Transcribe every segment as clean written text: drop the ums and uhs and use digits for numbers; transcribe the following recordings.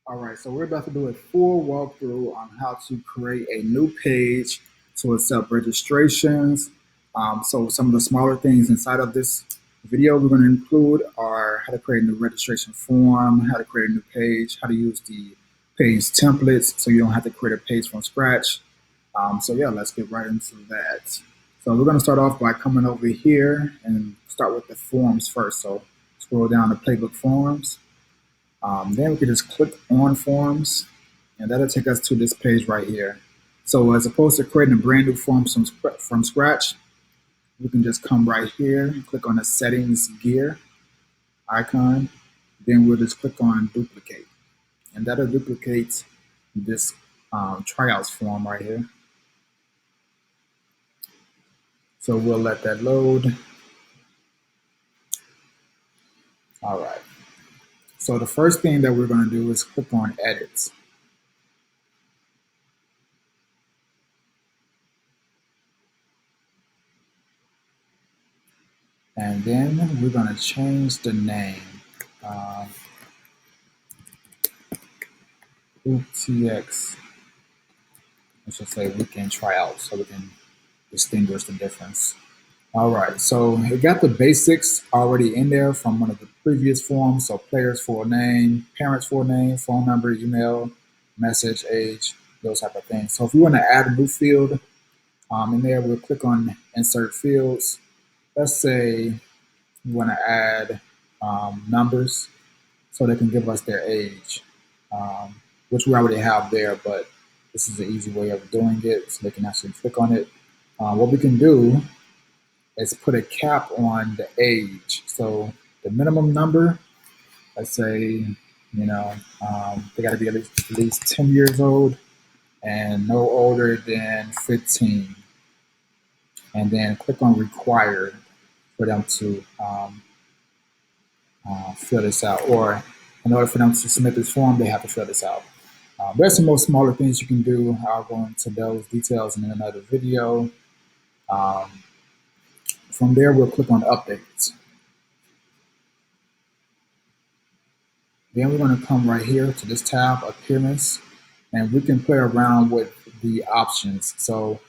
All right, so we're about to do a full walkthrough on how to create a new page to accept registrations. So some of the smaller things inside of this video we're going to include are how to create a new registration form, how to create a new page, how to use the page templates so you don't have to create a page from scratch. So yeah, let's get right into that. So we're going to start off by coming over here and start with the forms first. So scroll down to Playbook Forms. Then we can just click on forms, and that'll take us to this page right here. So as opposed to creating a brand new form from scratch, we can just come right here, click on the settings gear icon, then we'll just click on duplicate. And that'll duplicate this tryouts form right here. So we'll let that load. All right. So the first thing that we're going to do is click on edit. And then we're going to change the name. UTX, I should say weekend tryout, so we can distinguish the difference. All right, so it got the basics already in there from one of the previous forms. So player's full name, parent's full name, phone number, email, message, age, those type of things. So if we want to add a new field in there, we'll click on insert fields. Let's say we want to add numbers so they can give us their age, which we already have there, but this is an easy way of doing it so they can actually click on it. What we can do is put a cap on the age. So the minimum number, let's say, they got to be at least 10 years old and no older than 15. And then click on required for them to fill this out. Or in order for them to submit this form, they have to fill this out. There's some more smaller things you can do. I'll go into those details in another video. From there, we'll click on updates. Then we're going to come right here to this tab, appearance, and we can play around with the options. So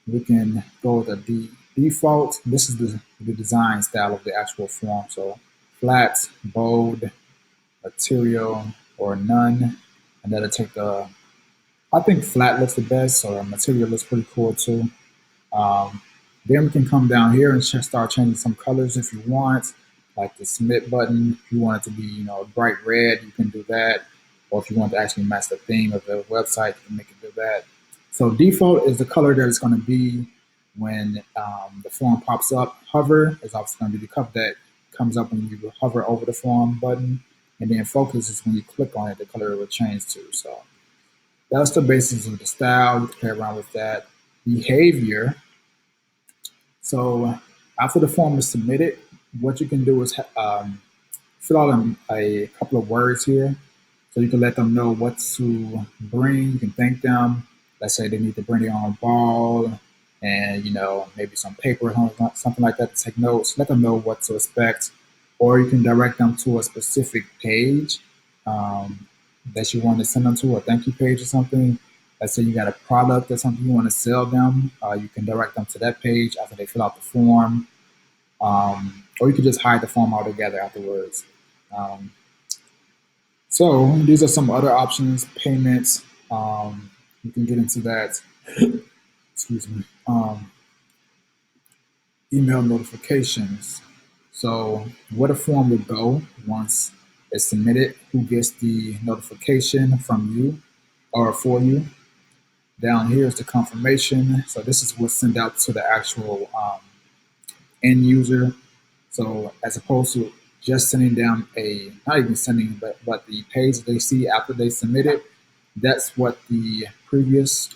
we can go with the default. This is the design style of the actual form. So flat, bold, material, or none. And that'll take I think flat looks the best, so material looks pretty cool too. Then we can come down here and start changing some colors if you want, like the submit button. If you want it to be, bright red, you can do that. Or if you want to actually match the theme of the website, you can make it do that. So default is the color that it's going to be when the form pops up. Hover is obviously going to be the color that comes up when you hover over the form button. And then focus is when you click on it, the color it will change to. So that's the basis of the style. You can play around with that. Behavior. So after the form is submitted, what you can do is fill out a couple of words here. So you can let them know what to bring. You can thank them. Let's say they need to bring their own ball and, maybe some paper, something like that to take notes. Let them know what to expect. Or you can direct them to a specific page that you want to send them to, a thank you page or something. Let's say you got a product or something you want to sell them. You can direct them to that page after they fill out the form. Or you can just hide the form altogether afterwards. So these are some other options, payments. You can get into that. Excuse me. Email notifications. So where the form would go once it's submitted, who gets the notification from you or for you. Down here is the confirmation. So this is what's sent out to the actual end user. So as opposed to just sending down not even sending, but the page that they see after they submit it, that's what the previous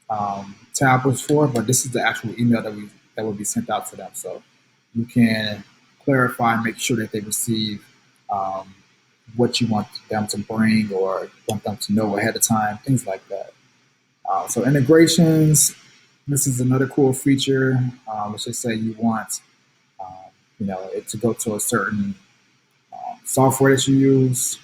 tab was for, but this is the actual email that will be sent out to them. So you can clarify and make sure that they receive what you want them to bring or want them to know ahead of time, things like that. So integrations, this is another cool feature. Let's just say you want it to go to a certain software that you use.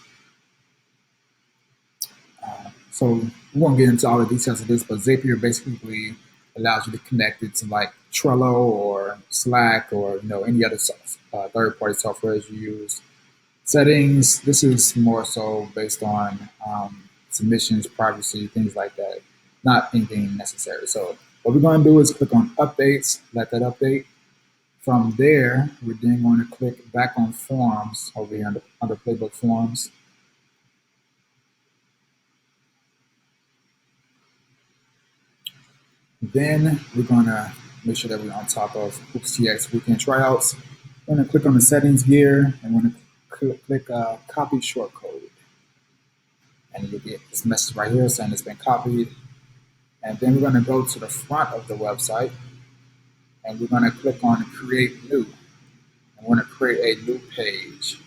So we won't get into all the details of this, but Zapier basically allows you to connect it to like Trello or Slack or any other third-party software you use. Settings, this is more so based on submissions, privacy, things like that, not anything necessary. So what we're going to do is click on updates, let that update. From there, we're then going to click back on forms over here under Playbook Forms. Then we're going to make sure that we're on top of HoopsTX weekend tryouts. We're going to click on the settings gear and we're going to click copy shortcode. And you'll get this message right here saying it's been copied. And then we're going to go to the front of the website and we're going to click on create new. And we're going to create a new page.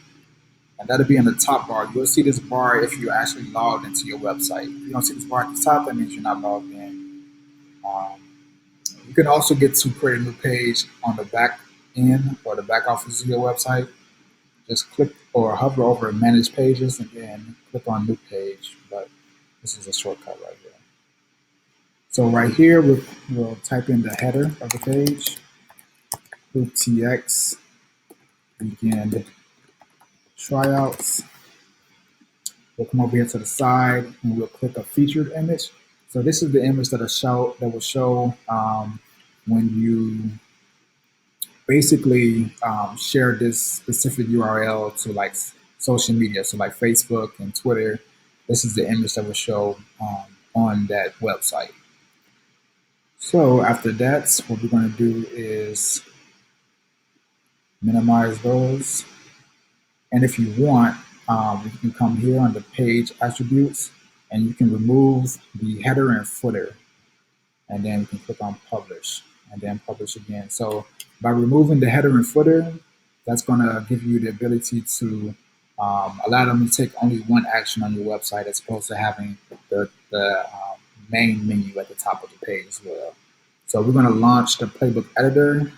And that'll be in the top bar. You'll see this bar if you actually logged into your website. If you don't see this bar at the top, that means you're not logged in. You can also get to create a new page on the back end or the back office of your website. Just click or hover over manage pages and then click on new page. But this is a shortcut right here. So right here, we'll type in the header of the page, HoopsTX weekend tryouts. We'll come over here to the side and we'll click a featured image. So this is the image that will show when you basically share this specific URL to like social media, so like Facebook and Twitter. This is the image that will show on that website. So after that, what we're going to do is minimize those. And if you want, you can come here on the page attributes and you can remove the header and footer. And then you can click on publish and then publish again. So by removing the header and footer, that's going to give you the ability to allow them to take only one action on your website as opposed to having the main menu at the top of the page as well. So we're going to launch the Playbook editor.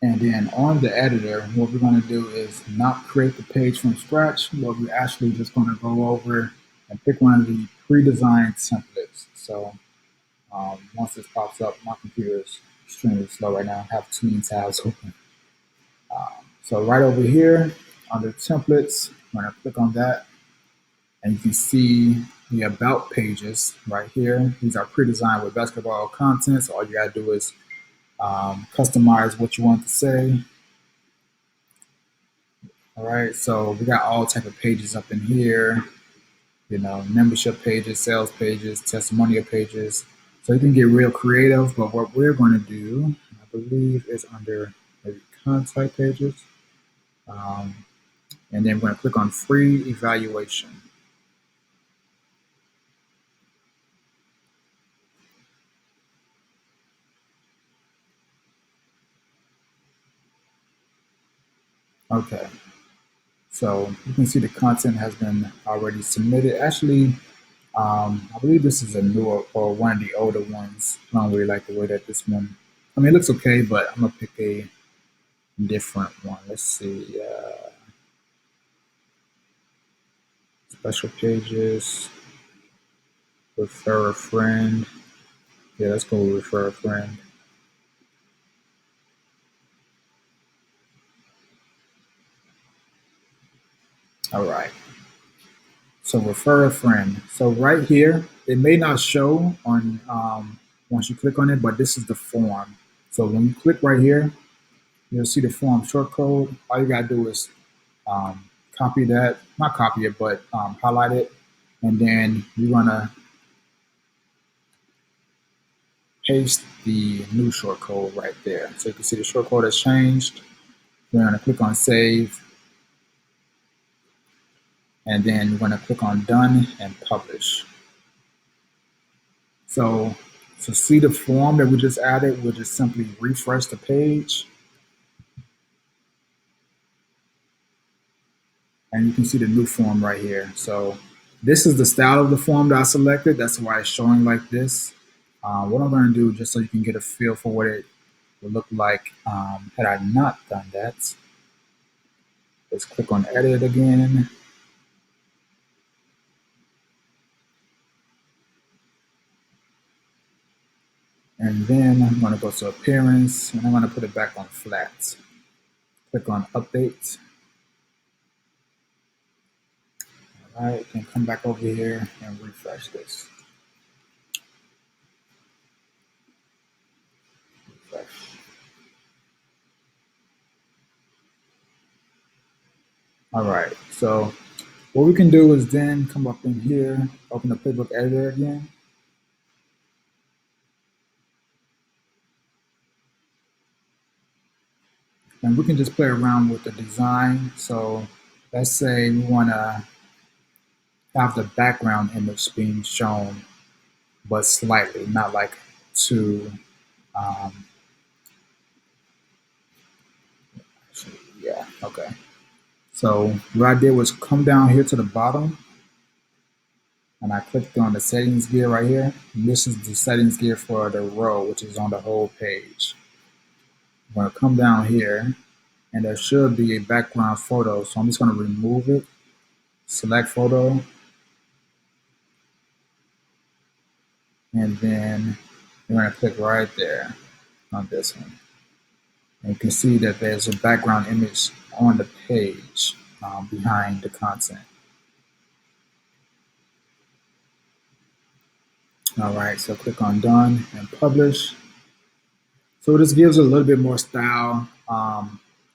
And then on the editor, what we're going to do is not create the page from scratch, but we're actually just going to go over and pick one of the pre-designed templates. So once this pops up, my computer is extremely slow right now. I have too many tabs open. So right over here under templates, I'm going to click on that. And you can see the about pages right here. These are pre-designed with basketball content. So all you got to do is customize what you want to say. All right, so we got all type of pages up in here, membership pages, sales pages, testimonial pages. So you can get real creative, but what we're going to do, I believe, is under maybe contact pages. And then we're going to click on free evaluation. Okay, so you can see the content has been already submitted. Actually, I believe this is a newer or one of the older ones. I don't really like the way that this one, I mean, it looks okay, but I'm gonna pick a different one. Let's see, special pages, refer a friend. Yeah, let's go with refer a friend. All right. So refer a friend. So right here, it may not show on once you click on it, but this is the form. So when you click right here, you'll see the form short code. All you gotta do is copy that, not copy it, but highlight it, and then you're gonna paste the new short code right there. So you can see the short code has changed. We're gonna click on save, and then we're gonna click on done and publish. So to see the form that we just added, we'll just simply refresh the page. And you can see the new form right here. So this is the style of the form that I selected. That's why it's showing like this. What I'm going to do, just so you can get a feel for what it would look like had I not done that, let's click on edit again. And then I'm going to go to appearance and I'm going to put it back on flat. Click on update. All right, and come back over here and refresh this. Refresh. All right, so what we can do is then come up in here, open the playbook editor again. And we can just play around with the design. So let's say we want to have the background image being shown, but slightly, not like too, um, yeah, okay. So what I did was come down here to the bottom and I clicked on the settings gear right here. And this is the settings gear for the row, which is on the whole page. I'm going to come down here and there should be a background photo. So I'm just going to remove it, select photo, and then you're going to click right there on this one. And you can see that there's a background image on the page behind the content. All right, so click on done and publish. So this gives a little bit more style,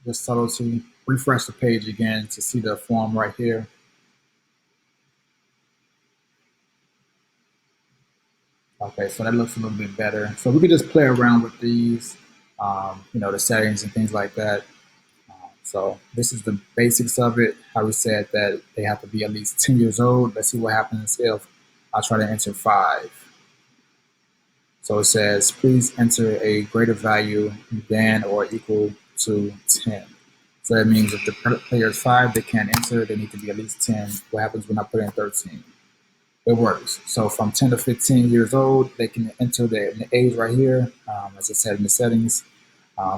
just subtlety. Refresh the page again to see the form right here. Okay, so that looks a little bit better. So we could just play around with these, the settings and things like that. So this is the basics of it. How we said that they have to be at least 10 years old. Let's see what happens if I try to enter 5. So it says, please enter a greater value than or equal to 10. So that means if the player is 5, they can't enter. They need to be at least 10. What happens when I put in 13? It works. So from 10 to 15 years old, they can enter the age right here, as I said in the settings.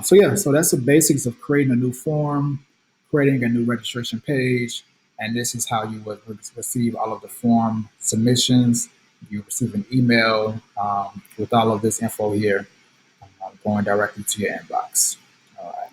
So that's the basics of creating a new form, creating a new registration page, and this is how you would receive all of the form submissions. You receive an email with all of this info here going directly to your inbox. All right.